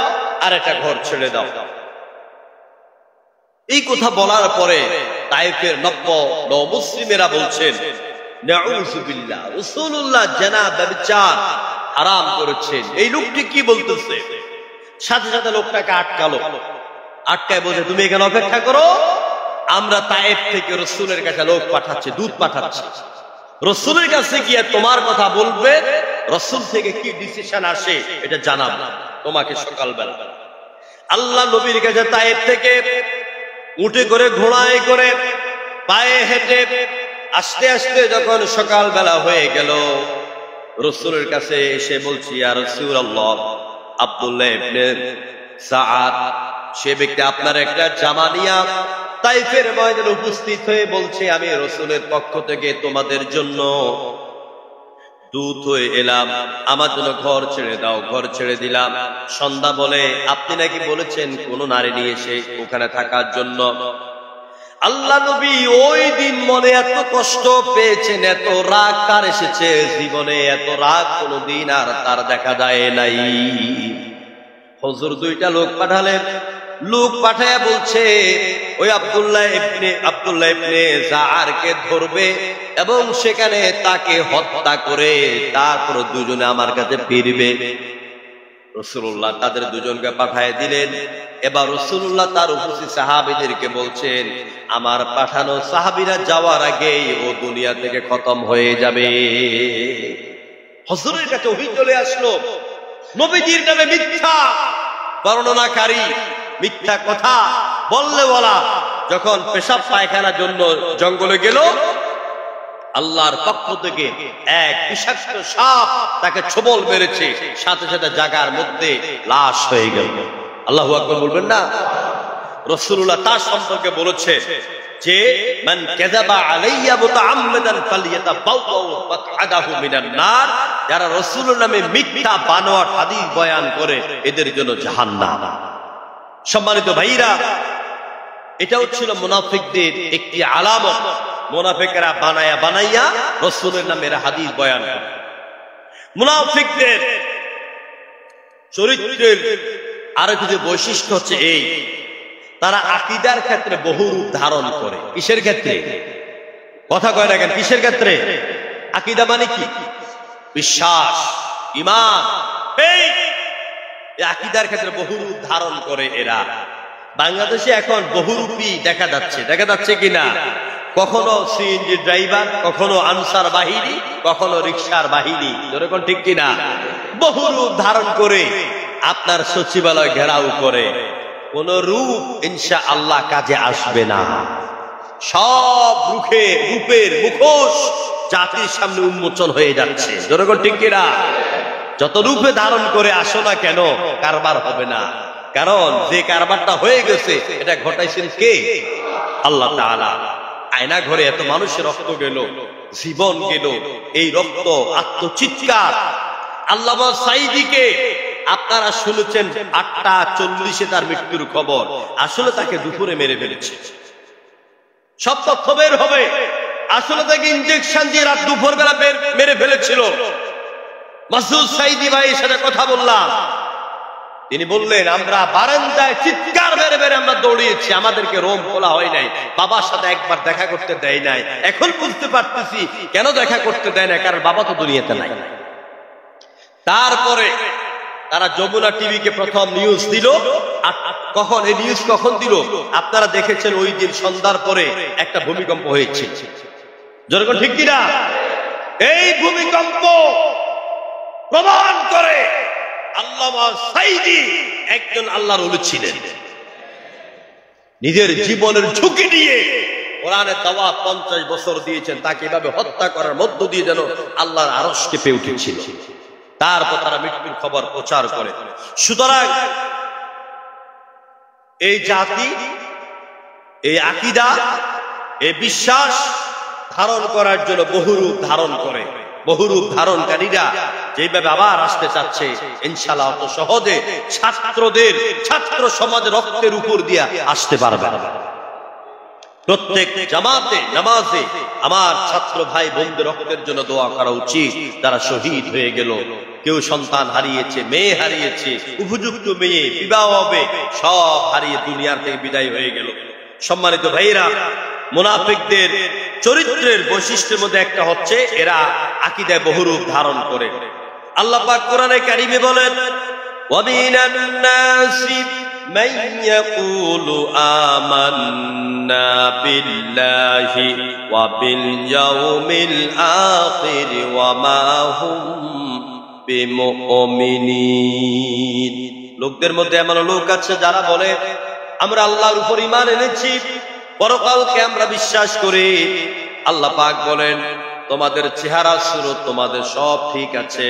আর একটা ঘর ছেড়ে দাও। এই কথা বলার পরে তাইফের নবমুসলিমেরা বলছেন, নাউযুবিল্লাহ, রাসূলুল্লাহ জেনা ব্যভিচার হারাম করেছেন। এই লোকটি কি বলতেছে? সাথে সাথে লোকটাকে আটকায় বলছে, তুমি এখানে অপেক্ষা করো, আমরা তায়েফ থেকে রাসূলের কাছে লোক পাঠাচ্ছি, দূত পাঠাচ্ছি। রাসূলের কাছে গিয়ে তোমার কথা বলবে, রাসূল থেকে কি ডিসিশন আসে এটা জানাবো তোমাকে সকালবেলা। আল্লাহ নবীর কাছে তায়েফ থেকে উঠে করে, ঘোড়ায় করে, পায়ে হেঁটে আস্তে আস্তে যখন সকালবেলা হয়ে গেল, রাসূলের কাছে এসে বলছি, ইয়া রাসূলুল্লাহ, আব্দুল্লাহ ইবনে সাআদ সে ব্যক্তি আপনার একটা জামা নিয়া তাইফের ময়দানে উপস্থিত হয়ে বলছে, আমি রাসূলের পক্ষ থেকে তোমাদের জন্য দূত হয়ে এলাম, আমার জন্য ঘর ছেড়ে দাও। ঘর ছেড়ে দিলাম। সন্ধ্যা বলে, আপনি নাকি বলেছেন কোন নারী নিয়ে এসে ওখানে থাকার জন্য। আল্লাহ নবী ওই দিন মনে এত কষ্ট পেয়েছেন, এত রাগ তার এসেছে, জীবনে এত রাগ কোনদিন আর তার দেখা যায় নাই। হুজুর 2টা লোক পাঠালেন। লোক পাঠায়া বলছে, ওই আব্দুল্লাহ ইবনে জাআরকে ধরবে এবং সেখানে তাকে হত্যা করে তারপর দুজনে আমার কাছে ফিরবে। রাসূলুল্লাহ তাদের দুজনকে পাঠায় দিলেন। এবার রাসূলুল্লাহ তার উপস্থিত সাহাবীদেরকে বলছেন, আমার পাঠানো সাহাবীরা যাওয়ার আগেই ও দুনিয়া থেকে খতম হয়ে যাবে। হুজুরের কাছে ওহী চলে আসলো, নবীজির নামে মিথ্যা বর্ণনাকারী, মিথ্যা কথা বললে বলা, যখন পেশাব পায়খানার জন্য জঙ্গলে গেল, আল্লাহর পক্ষ থেকে এক বিষাক্ত সাপ তাকে ছোবল মেরেছে, সাথে সাথে জায়গার মধ্যে লাশ হয়ে গেল। আল্লাহু আকবার বলবেন না? রাসূলুল্লাহ তার সম্পর্কে বলেছে যে, মান কাযাবা আলাইয়া মুতাআম্মিদান ফালইয়াতাবাওয়া মাকআদাহু মিনান নার, যারা রাসূলের নামে মিথ্যা বানোয়াট হাদিস বয়ান করে এদের জন্য জাহান্নাম। সম্মানিত ভাইরা, এটাও ছিল মুনাফিকদের একটি আলামত। মুনাফিকরা বানাইয়া রাসূলের নামে হাদিস বয়ান করে। মুনাফিকদের চরিত্রের আরো কিছু বৈশিষ্ট্য হচ্ছে এই, তারা আকীদার ক্ষেত্রে বহু রূপ ধারণ করে। কিসের ক্ষেত্রে? কথা কয় না কেন? কিসের ক্ষেত্রে? আকীদা মানে কি? বিশ্বাস, ঈমান। এই আকীদার ক্ষেত্রে বহু রূপ ধারণ করে এরা। বাংলাদেশে এখন বহুরূপী দেখা যাচ্ছে কিনা? কখনো সিএনজি ড্রাইভার, কখনো আনসার বাহিনী, কখনো রিকশার বাহিনী, যেরকম ঠিক কিনা? বহু রূপ ধারণ করে আপনার সচিবালয় ঘেরাও করে। কোন রূপ ইনশাআল্লাহ কাজে আসবে না। সব রূপের মুখোশ জাতির সামনে উন্মোচন হয়ে যাচ্ছে, যেরকম ঠিক কিনা? যত রূপে ধারণ করে আসো না কেন, কারবার হবে না। কারণ যে কারবারটা হয়ে গেছে এটা ঘটাইছেন কে? আল্লাহ তাআলা। আয়না ঘরে এত মানুষের রক্ত গেল, জীবন গেল, এই রক্ত আত্মচিৎকার। আল্লামা সাঈদীকে আপনারা শুনেছেন 8:40 তার মৃত্যুর খবর, আসলে তাকে দুপুরে মেরে ফেলেছে। সব তথ্য বের হবে, আসলে তাকে ইনজেকশন দিয়ে রাত দুপুর বেলা মেরে ফেলেছিল। মাসুদ সাঈদী ভাইয়ের সাথে কথা বললাম, তিনি বললেন, আমরা বারান্দায় চিৎকার বেড়ে বেড়ে আমরা দৌড়িয়েছি, আমাদেরকে রোম খোলা হয় নাই, বাবার সাথে একবার দেখা করতে দেয় নাই। এখন বুঝতে পারতেছি কেন দেখা করতে দেয় না, কারণ বাবা তো দুনিয়াতে নাই। তারপরে তারা যমুনা টিভিকে প্রথম নিউজ দিল। কখন এই নিউজ কখন দিল? আপনারা দেখেছেন ওই দিন সন্ধ্যার পরে একটা ভূমিকম্প হয়েছে। যখন ঠিক কিনা? এই ভূমিকম্প প্রমাণ করে আল্লামা সাঈদী একজন আল্লাহর ওলি ছিলেন। নিজের জীবনের ঝুঁকি নিয়ে কোরআনের দাওয়াত 50 বছর দিয়েছেন। তাকে এভাবে হত্যা করার মধ্য দিয়ে যেন আল্লাহর আরশকে পেয়ে উঠেছিল। তারপর তারা মৃত্যুর খবর প্রচার করে। সুতরাং এই জাতি, এই আকীদা, এই বিশ্বাস ধারণ করার জন্য বহুরূপ ধারণ করে। বহুরূপ ধারণকারীরা যেভাবে আবার আসতে চাচ্ছে, ইনশাআল্লাহ অত সহজে ছাত্র সমাজের রক্তের উপর দিয়ে আসতে পারবে না। প্রত্যেক জামাতে নামাজে আমার ছাত্র ভাই বোনদের রক্তের জন্য দোয়া করা উচিত। তারা শহীদ হয়ে গেল। কেউ সন্তান হারিয়েছে, মেয়ে হারিয়েছে, উপযুক্ত মেয়ে বিবাহ হবে, সব হারিয়ে দুনিয়ার থেকে বিদায় হয়ে গেল। সম্মানিত ভাইরা, মুনাফিকদের চরিত্রের বৈশিষ্ট্যের মধ্যে একটা হচ্ছে এরা আকীদায় বহুরূপ ধারণ করে। আল্লাহ পাক কোরআনে কারিমে বলেন, ওয়া মিনান নাসি মান ইয়াকুলু আমান্না বিল্লাহি ওয়া বিল ইয়াউমিল আখির ওয়া মা হুম বিমুমিনিন। লোকদের মধ্যে এমন লোক আছে যারা বলে আমরা আল্লাহর উপর ঈমান এনেছি, পরকালকে আমরা বিশ্বাস করি। আল্লাহ পাক বলেন, তোমাদের চেহারা সুরত তোমাদের সব ঠিক আছে,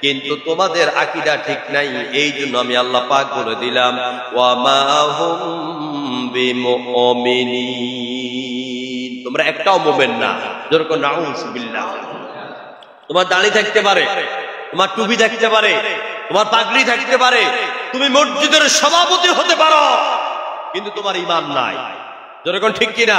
কিন্তু তোমাদের আকীদা ঠিক নাই। এই জন্য আমি আল্লাহ পাক বলে দিলাম, ওয়া মা হুম বিমুমিনিন, তোমরা একটাও মুমিন না। যেরকম নাউযুবিল্লাহ। তোমার দাড়ি থাকতে পারে, তোমার টুপি থাকতে পারে, তোমার পাগড়ি থাকতে পারে, তুমি মসজিদের সভাপতি হতে পারো, কিন্তু তোমার ঈমান নাই। যেরকম ঠিক কিনা?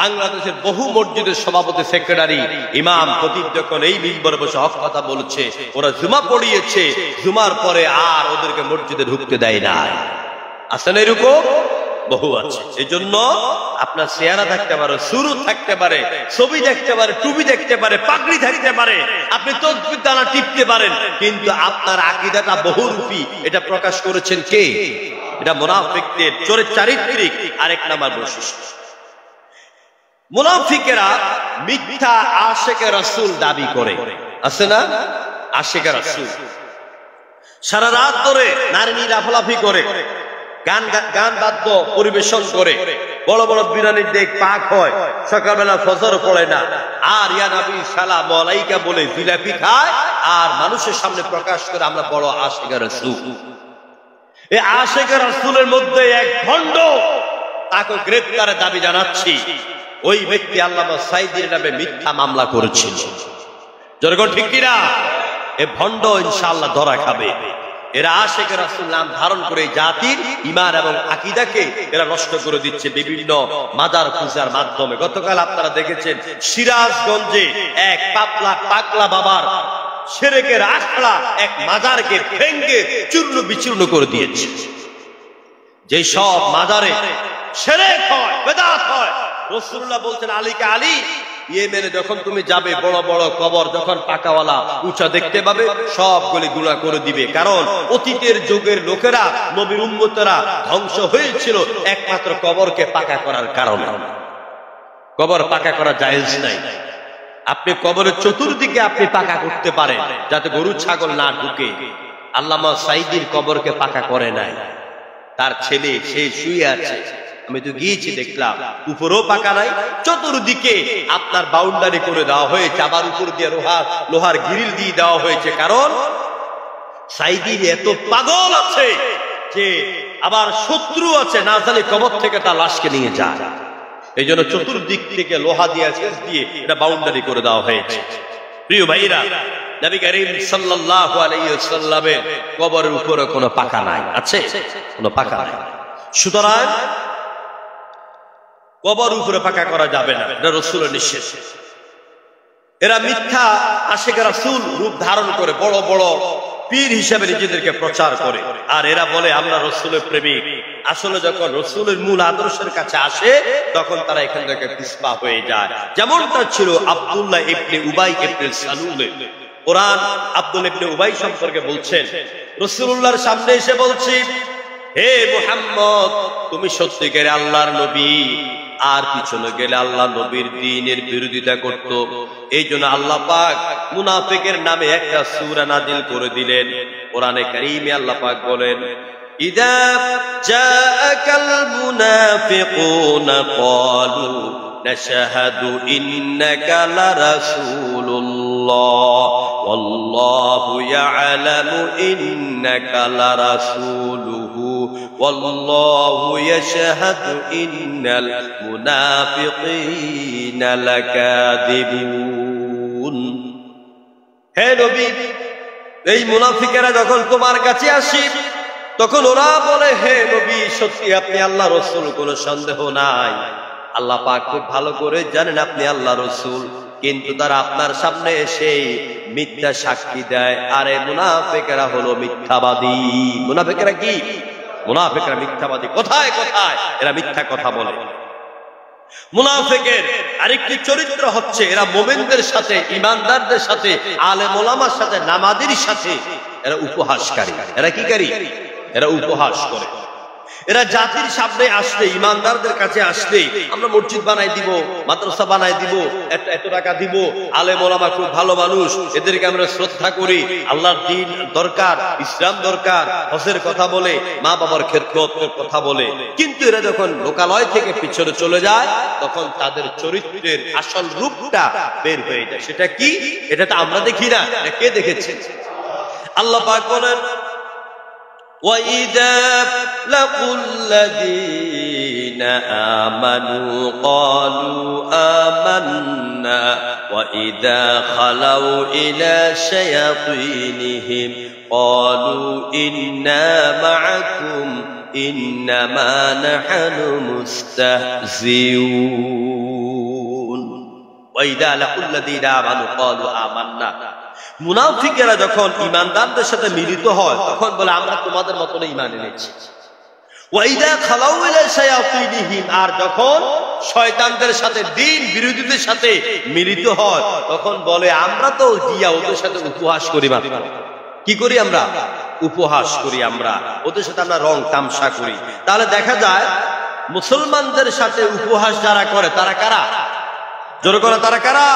বাংলাদেশের বহু মসজিদের সভাপতি, সেক্রেটারি, ইমাম, খতিব যখন এই মিম্বরে বসে হক কথা বলছে, ওরা জুমা পড়িয়েছে, জুমার পরে আর ওদেরকে মসজিদে ঢুকতে দেয় না। আসলে এরকম বহু আছে। এই জন্য আপনার চেহারা থাকতে পারে, সুর থাকতে পারে, ছবি দেখতে পারে, টুপি দেখতে পারে, পাগড়ি থাকতে পারে, আপনি তসবিহ দানা টিপতে পারেন, কিন্তু আপনার আকীদাটা বহুরূপী। এটা প্রকাশ করেছেন কে? এটা মুনাফিকদের চারিত্রিক আরেক নাম্বার বৈশিষ্ট্য। মুনাফিকেরা মিথ্যা আশিকে রাসূল দাবি করে। আছে না? আশিকে রাসূল সারা রাত ধরে নারী লাফালাফি করে, গান বাদ্য পরিবেশন করে, বড় বড় বিরানির দেখ পাক হয়, সকালবেলা ফজর পড়ে না, আর ইয়া নবী সালাম আলাইকা বলে জিলাপি খায়, আর মানুষের সামনে প্রকাশ করে আমরা বড় আশিকে রাসূল। এই আশিকে রাসূলের মধ্যে এক ভণ্ড, তাকে গ্রেফতারের দাবি জানাচ্ছি। ওই ব্যক্তি আল্লামা সাঈদীর নামে মিথ্যা মামলা করেছিল। যখন ঠিক কিনা? এ ভণ্ড ইনশাআল্লাহ ধরা খাবে। এরা আশিকে রাসূল নাম ধারণ করে জাতির ঈমান এবং আকীদাকে এরা নষ্ট করে দিচ্ছে বিভিন্ন মাজার পূজার মাধ্যমে। গতকাল আপনারা দেখেছেন সিরাজগঞ্জে এক পাগলা বাবার শিরকের আখড়া এক মাজারকে ভেঙে চূর্ণ বিচূর্ণ করে দিয়েছে। যে সব মাজারে শিরক হয়, বিদআত হয়, রাসূলুল্লাহ বলছেন আলীকে আলী, ইয়েমেনে যখন তুমি যাবে বড় বড় কবর যখন পাকাওয়ালা উঁচা দেখতে পাবে, সবগুলি গুনাহ করে দিবে। কারণ অতীতের যুগের লোকেরা, নবীর উম্মতেরা ধ্বংস হয়েছিল একমাত্র কবরকে পাকা করার কারণে। কবর পাকা করা জায়েজ নাই। আপনি কবরের চতুর্দিকে আপনি পাকা করতে পারেন যাতে গরু ছাগল না ঢুকে। আল্লামা সাঈদীর কবরকে পাকা করে নাই। তার ছেলে সে শুয়ে আছে, আমি তো গিয়েছি দেখলাম, উপরেও পাকা নাই, চতুর্দিকে আপনার বাউন্ডারি করে দেওয়া হয়েছে, আবার উপর দিয়ে লোহার গ্রিল দিয়ে দেওয়া হয়েছে। কারণ সাঈদীর এত পাগল আছে যে আবার শত্রু আছে, না জানি কবর থেকে তার লাশকে নিয়ে যায়। এই জন্য চতুর্দিক থেকে লোহা দিয়ে শেষ দিয়ে এটা বাউন্ডারি করে দেওয়া হয়েছে। প্রিয় ভাইরা, নবী করিম সাল্লাল্লাহু আলাইহি ওয়াসাল্লামের কবরের উপরে কোনো পাকা নাই, আছে কোনো পাকা নাই। সুতরাং কবর উপরে পাকা করা যাবে না, এটা রাসূলের নিষেধ। এরা মিথ্যা আশিকে রাসূল রূপ ধারণ করে বড় বড় পীর হিসেবে নিজেদেরকে প্রচার করে, আর এরা বলে আমরা রাসূলের প্রেমিক। আসলে যখন রাসূলের মূল আদর্শের কাছে আসে তখন তারা এখান থেকে পিছপা হয়ে যায়। যেমনটা ছিল আব্দুল্লাহ ইবনে উবাই ইবনে সালুল। কোরআন আব্দুল ইবনে উবাই সম্পর্কে বলছেন, রাসূলুল্লাহর সামনে এসে বলছি, হে মুহাম্মদ, তুমি সত্যিকারে আল্লাহর নবী, আর পিছনে গেলে আল্লাহ নবীর দ্বীনের বিরোধিতা করত। এই জন্য আল্লাহ পাক মুনাফিকের নামে একটা সূরা নাযিল করে দিলেন। কোরআনে কারীমে আল্লাহ পাক বলেন, ইযা জাআকাল মুনাফিকুনা ক্বালু নাশহাদু ইন্নাকা লারাসূলুল্লাহ ওয়াল্লাহু ইয়ালামু ইন্নাকা লারাসূলুহু ওয়াল্লাহু ইয়াশহাদু ইন্নাল মুনাফিকিনা লাকাযিবুন। হে নবী, এই মুনাফিকেরা যখন তোমার কাছে আসে তখন ওরা বলে, হে নবী, সত্যি আপনি আল্লাহ রাসূল, কোনো সন্দেহ নাই। আল্লাহ পাক খুব ভালো করে জানেন আপনি আল্লাহ রাসূল, কিন্তু তারা আপনার সামনে এসে মিথ্যা সাক্ষী দেয়। আরে মুনাফিকেরা হলো মিথ্যাবাদী। মুনাফিকেরা কি? মুনাফিকরা মিথ্যাবাদী। কোথায় কোথায় এরা মিথ্যা কথা বলে। মুনাফিকের আরেকটি চরিত্র হচ্ছে, এরা মুমিনদের সাথে, ঈমানদারদের সাথে, আলেম ওলামার সাথে, নামাজীর সাথে এরা উপহাসকারী। এরা কি কারী? এরা উপহাস করে। এরা জাতির সামনে আসলে, ঈমানদারদের কাছে আসলে, আমরা মসজিদ বানাই দিব, মাদ্রাসা বানাই দিব, এত টাকা দিব, আলেম ওলামা খুব ভালো মানুষ, এদেরকে আমরা শ্রদ্ধা করি, আল্লাহর দ্বীন দরকার, ইসলাম দরকার, হজের কথা বলে, মা বাবার খেদমতের কথা বলে। কিন্তু এরা যখন লোকালয় থেকে পিছনে চলে যায় তখন তাদের চরিত্রের আসল রূপটা বের হয়ে যায়। সেটা কি? এটা তো আমরা দেখি না, কে দেখেছে? আল্লাহ পাক বলেন, وَإِذَا لَقُوا الَّذِينَ آمَنُوا قَالُوا آمَنَّا وَإِذَا خَلَوْا إِلَى شَيَاطِينِهِمْ قَالُوا إِنَّا مَعَكُمْ إِنَّمَا نَحْنُ مُسْتَهْزِئُونَ وَإِذَا لَقُوا الَّذِينَ آمَنُوا قَالُوا آمَنَّا। মুনাফিকেরা যখন ঈমানদারদের সাথে মিলিত হয় তখন বলে, আমরা তোমাদের মতন ঈমান এনেছি। ওয়াইদা খালাউ ইলা শায়াতিনিহিম, আর যখন শয়তানদের সাথে, দ্বীন বিরোধীদের সাথে মিলিত হয় তখন বলে, আমরা তো গিয়া ওদের সাথে উপহাস করি। মাত্র কি করি? আমরা উপহাস করি, আমরা ওদের সাথে আমরা রং তামসা করি। তাহলে দেখা যায় মুসলমানদের সাথে উপহাস যারা করে তারা কারা? জোরে করে, তারা কারা?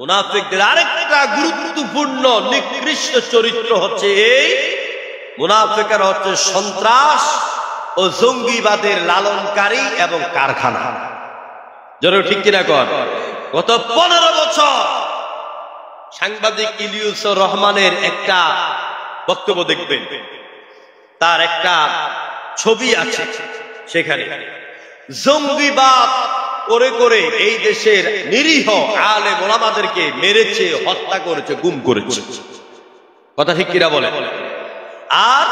মুনাফিকদের আরেকটা গুরুত্বপূর্ণ নিকৃষ্ট চরিত্র হচ্ছে এই, মুনাফিকরা হচ্ছে সন্ত্রাস ও জঙ্গিবাদের লালনকারী এবং কারখানা। জোরে ঠিক কিনা কর? গত 15 বছর সাংবাদিক ইলিয়াসুর রহমানের একটা বক্তব্য দেখবেন, তার একটা ছবি আছে, সেখানে জঙ্গিবাদ করে করে এই দেশের নিরীহ আলেম ওলামাদেরকে মেরেছে, হত্যা করেছে, গুম করেছে। কথা ঠিক কিনা বলে? আর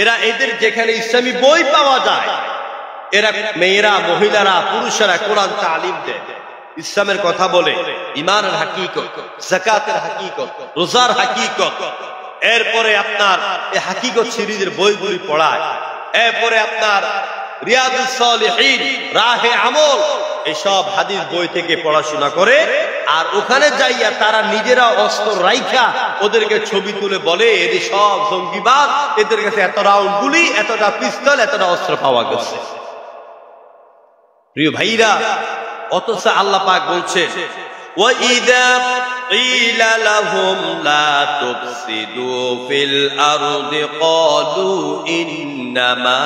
এরা, এদের যেখানে ইসলামী বই পাওয়া যায়, এরা মেয়েরা, মহিলারা, পুরুষেরা কোরআন তালিম দেয়, ইসলামের কথা বলে, ঈমানের হাকিকত, যাকাতের হাকিকত, রোজার হাকিকত। এরপরে আপনার এই হাকিকত সিরিজের বইগুলি পড়ায়। এরপরে আপনার রিয়াদুস সালিহিন, রাহে আমল, এসব হাদিস বই থেকে পড়াশোনা করে। আর ওখানে যাইয়া তারা নিজেরা অস্ত্র রাইখা ওদেরকে ছবি তুলে বলে, এদের সব জঙ্গিবাদ, এদের কাছে এত রাউন্ড গুলি, এতটা পিস্তল, এতটা অস্ত্র পাওয়া গেছে। প্রিয় ভাইরা, অথচ আল্লাহ পাক বলছে, وَإِذَا قِيلَ لَهُمْ لَا تُفْسِدُوا فِي الْأَرْضِ قَالُوا إِنَّمَا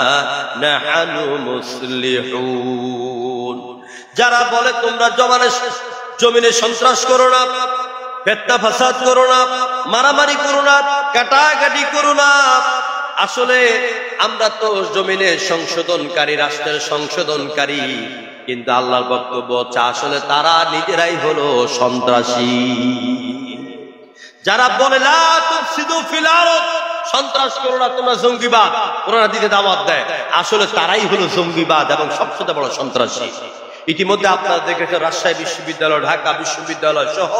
نَحْنُ مُصْلِحُونَ। যারা বলে তোমরা জমিনে সন্ত্রাস করো না, ফিতনা ফাসাদ করো না, মারামারি করো না, কাটাকাটি করো না, আসলে আমরা তো জমিনের সংশোধনকারী, রাষ্ট্রের সংশোধনকারী। কিন্তু আল্লাহর বক্তব্য হচ্ছে, আসলে তারা নিজেরাই হলো সন্ত্রাসী। যারা বলে লা তুফসিদু ফিল আরদ, সন্ত্রাস করো না, তোমরা জঙ্গিবাদ করো না, দিতে দাওয়াত দেয়, আসলে তারাই হলো জঙ্গিবাদ এবং সবচেয়ে বড় সন্ত্রাসী। ইতিমধ্যে আপনারা দেখেছেন রাজশাহী বিশ্ববিদ্যালয়, ঢাকা বিশ্ববিদ্যালয় সহ,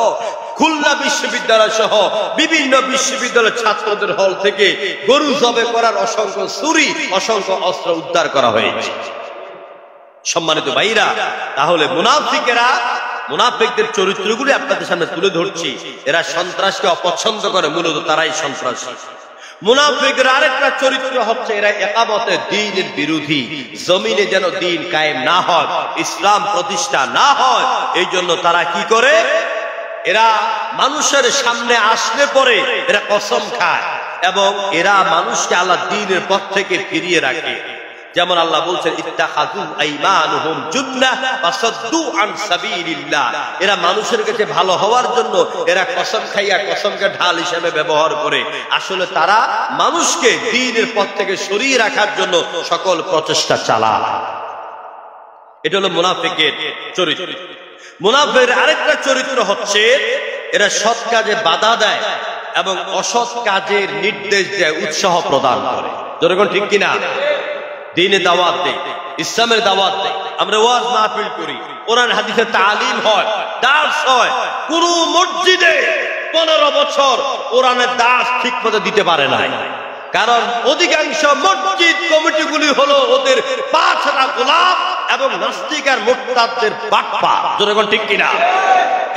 খুলনা বিশ্ববিদ্যালয় সহ বিভিন্ন বিশ্ববিদ্যালয়ের ছাত্রদের হল থেকে গরু জবে করার অসংখ্য ছুরি, অসংখ্য অস্ত্র উদ্ধার করা হয়েছে। সম্মানিত ভাইরা, তাহলে মুনাফিকেরা মুনাফিকদের চরিত্রগুলি আপনাদের সামনে তুলে ধরছি। এরা সন্ত্রাসকে অপছন্দ করে, মূলত তারাই সন্ত্রাসী। মুনাফিকদের আরেকটা চরিত্র হচ্ছে এরা ইকামতে দ্বীনের বিরোধী। জমিনে যেন দ্বীন কায়েম না হয়, ইসলাম প্রতিষ্ঠা না হয়, এই জন্য তারা কি করে, এরা মানুষের সামনে আসলে পরে এরা কসম খায় এবং এরা মানুষকে আল্লাহর দ্বীনের পথ থেকে ফিরিয়ে রাখে। যেমন আল্লাহ বলছেন ইত্তাখাযু আইমানুহুম জুন্নাহ ফাসাদ্দু আন সাবিলিল্লাহ। এরা মানুষের কাছে ভালো হওয়ার জন্য এরা কসম খাইয়া কসমকে ঢাল হিসেবে ব্যবহার করে, আসলে তারা মানুষকে দ্বীনের পথ থেকে সরিয়ে রাখার জন্য সকল প্রচেষ্টা চালায়। এটা হলো মুনাফিকের চরিত্র। মুনাফিকের আরেকটা চরিত্র হচ্ছে এরা সৎ কাজে বাধা দেয় এবং অসৎ কাজের নির্দেশ দেয়, উৎসাহ প্রদান করে। যেরকম ঠিক কিনা? দ্বীনে দাওয়াত দেয়, ইসলামের দাওয়াত দেয়, আমরা ওয়াজ মাহফিল করি, কোরআন হাদিসের তালিম হয়, দার্স হয়। কোন মসজিদে 15 বছর কোরআনের দার্স ঠিক মতো দিতে পারে না, কারণ অধিকাংশ মসজিদ কমিটিগুলি হলো ওদের পাঁচরা গোলাম এবং নাস্তিক আর মুরতাদদের বাটপা। যেরকম ঠিক কিনা?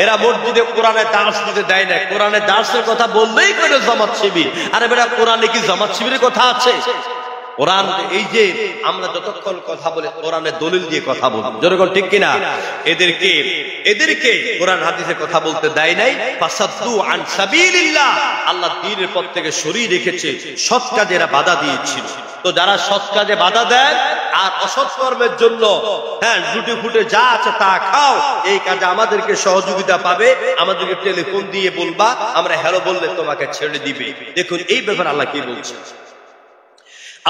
এরা মসজিদে কোরআনের দার্স দিতে দেয় না। কোরআনের দার্সের কথা বললেই করে জামাত শিবির। আরে বেটা, কোরআনে কি জামাত শিবিরের কথা আছে? কোরআন, এই যে আমরা যতক্ষণ কথা বলে কোরআনের দলিল দিয়ে কথা বলি, যেরকম ঠিক কিনা? এদেরকে কোরআন হাদিসের কথা বলতে দেয় নাই। ফাসাদ্দু আন সাবিলিল্লাহ, আল্লাহ দ্বীনের পথ থেকে সরিয়ে রেখেছে, সৎ কাজে এরা বাধা দিয়েছিল। তো যারা সৎ কাজে বাধা দেয় আর অসৎ কর্মের জন্য রুটি ফুটে যা আছে তা খাও, এই কাজে আমাদেরকে সহযোগিতা পাবে, আমাদেরকে টেলিফোন দিয়ে বলবা, আমরা হ্যালো বললে তোমাকে ছেড়ে দিবে। দেখুন এই ব্যাপারে আল্লাহ কি বলছে।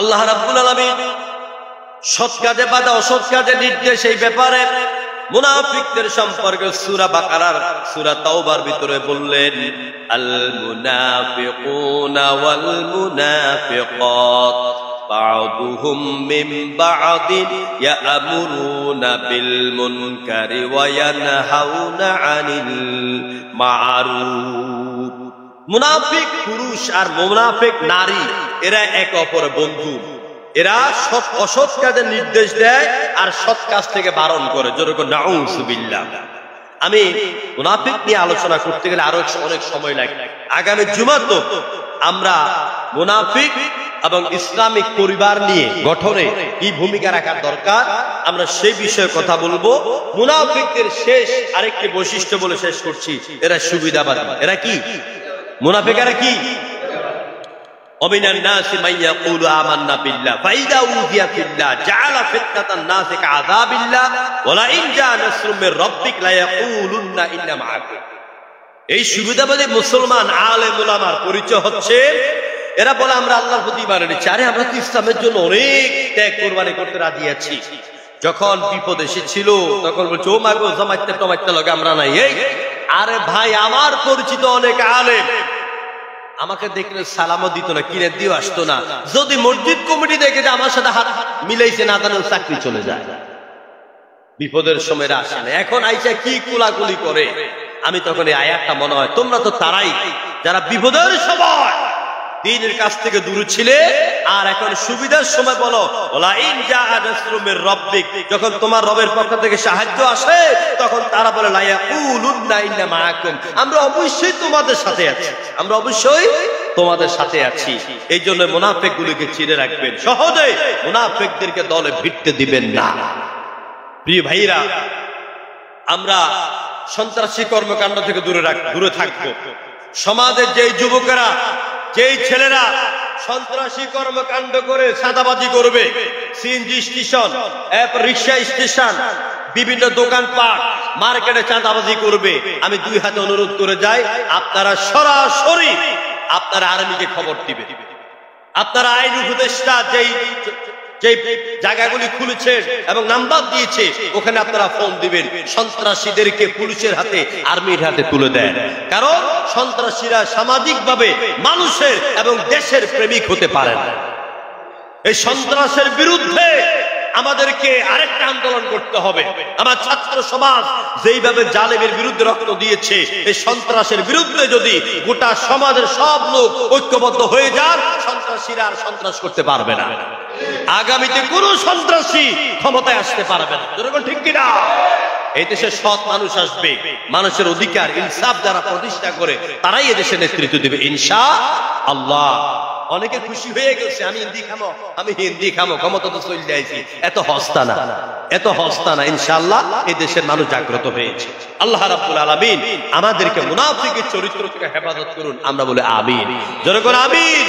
আল্লাহ রাব্বুল আলামিন সৎ কাজে বাধা, অসৎ কাজে নির্দেশ, এই ব্যাপারে মুনাফিকদের সম্পর্কে সূরা বাকারার সূরা তাওবার ভিতরে বললেন, আল মুনাফিকুনা ওয়াল মুনাফিকাত বা'দুহুম মিন বা'দিন ইয়া'মুরুনা বিল মুনকারি ওয়া ইয়ানহাউনা আনিল মা'রুফ। মুনাফিক পুরুষ আর মুনাফিক নারী এরা একে অপরের বন্ধু। এরা অসৎ কাজের নির্দেশ দেয় আর সৎ কাজ থেকে বারণ করে। যেরকম নাউযুবিল্লাহ। আমি মুনাফিক নিয়ে আলোচনা করতে গেলে আরো অনেক সময় লাগে। আগামী জুমা তো আমরা মুনাফিক এবং ইসলামিক পরিবার নিয়ে গঠনে কি ভূমিকা রাখার দরকার, আমরা সেই বিষয়ে কথা বলবো। মুনাফিকদের শেষ আরেকটি বৈশিষ্ট্য বলে শেষ করছি, এরা সুবিধাবাদী। এরা কি? মুনাফিকেরা কি? ওমিনান নাসি মান ইয়াকুলু আমান্না বিল্লাহ ফাইদা উযিয়া ফিল্লাহ জাআলা ফিতনাতান নাসি কাযাবিল্লাহ ওয়ালা ইন জা নাসরুম মির রাব্বিক লা ইয়াকুলুন্না ইন্না মাআকুম। এই সুবিধাবাদী মুসলমান আলেম উলামার পরিচয় হচ্ছে এরা বলে আমরা আল্লাহর প্রতি ঈমান এনেছি। আরে আমরা তো ইসলামের জন্য অনেক ত্যাগ কুরবানি করতে রাজি আছি। যখন বিপদ এসেছিল তখন বলছে ও মাগো জামাইতে টমাইতে লাগে আমরা নাই। এই আরে ভাই, আমার পরিচিত অনেক আলেম আমাকে দেখলে সালামও দিত না, কিনে দিও আসতো না। যদি মসজিদ কমিটি দেখে যে আমার সাথে হাত মিলাইছে না, তাহলে চাকরি চলে যায়। বিপদের সময় আসে না। এখন আইসা কি কুলাকুলি করে। আমি তখন এই আয়াতটা মনে হয় তোমরা তো তারাই যারা বিপদের সময় দ্বীনের কাছ থেকে দূরে ছিলে, আর এখন সুবিধার সময় বলো ওলা ইন জা নাসরুম মির রাব্বিক, যখন তোমার রবের পক্ষ থেকে সাহায্য আসে তখন তারা বলে লা ইয়াকুলুন্না ইন্না মাআকুম, আমরা অবশ্যই তোমাদের সাথে আছি, আমরা অবশ্যই তোমাদের সাথে আছি। এই জন্য মুনাফিকগুলোকে চিনে রাখবেন, সহজে মুনাফিকদেরকে দলে ভিড়তে দিবেন না। প্রিয় ভাইরা, আমরা সন্ত্রাসী কর্মকাণ্ড থেকে দূরে থাকবো। সমাজের যেই যুবকেরা, যেই ছেলেরা সন্ত্রাসী কর্মকাণ্ড করে চাঁদাবাজি করবে, সিএনজি স্টেশন, রিক্সা স্টেশন, বিভিন্ন দোকানপাট, মার্কেটে চাঁদাবাজি করবে, আমি দুই হাতে অনুরোধ করে যাই, আপনারা সরাসরি আপনারা আর্মিকে খবর দিবে। আপনারা আইন উপদেষ্টা যেই জায়গাগুলি খুলেছে এবং নাম্বার দিয়েছে ওখানে আপনারা ফোন দিবেন, সন্ত্রাসীদেরকে পুলিশের হাতে, আর্মির হাতে তুলে দেন। কারণ সন্ত্রাসীরা সামাজিকভাবে মানুষের এবং দেশের প্রেমিক হতে পারে না। এই সন্ত্রাসের বিরুদ্ধে আমাদেরকে আরেকটা আন্দোলন করতে হবে। আমার ছাত্র সমাজ যেইভাবে জালেমের বিরুদ্ধে রক্ত দিয়েছে, এই সন্ত্রাসের বিরুদ্ধে যদি গোটা সমাজের সব লোক ঐক্যবদ্ধ হয়ে যান, সন্ত্রাসীরা আর সন্ত্রাস করতে পারবে না। আগামীতে কোন সন্ত্রাসী ক্ষমতায় আসতে পারবে না। ঠিক কিনা? এই দেশে সৎ মানুষ আসবে, মানুষের অধিকার ইনসাফ যারা প্রতিষ্ঠা করে তারাই এদেশে নেতৃত্ব দেবে ইনশাআল্লাহ। অনেকে খুশি হয়ে গেছে, আমি হিন্দি খামো, ক্ষমতা তো চলে যাইছি। এত হস্তা না, ইনশাআল্লাহ এই দেশের মানুষ জাগ্রত হয়েছে। আল্লাহ রাব্বুল আলামিন আমাদেরকে মুনাফিকের চরিত্র থেকে হেফাজত করুন, আমরা বলে আমিন, জোরে করে আমিন।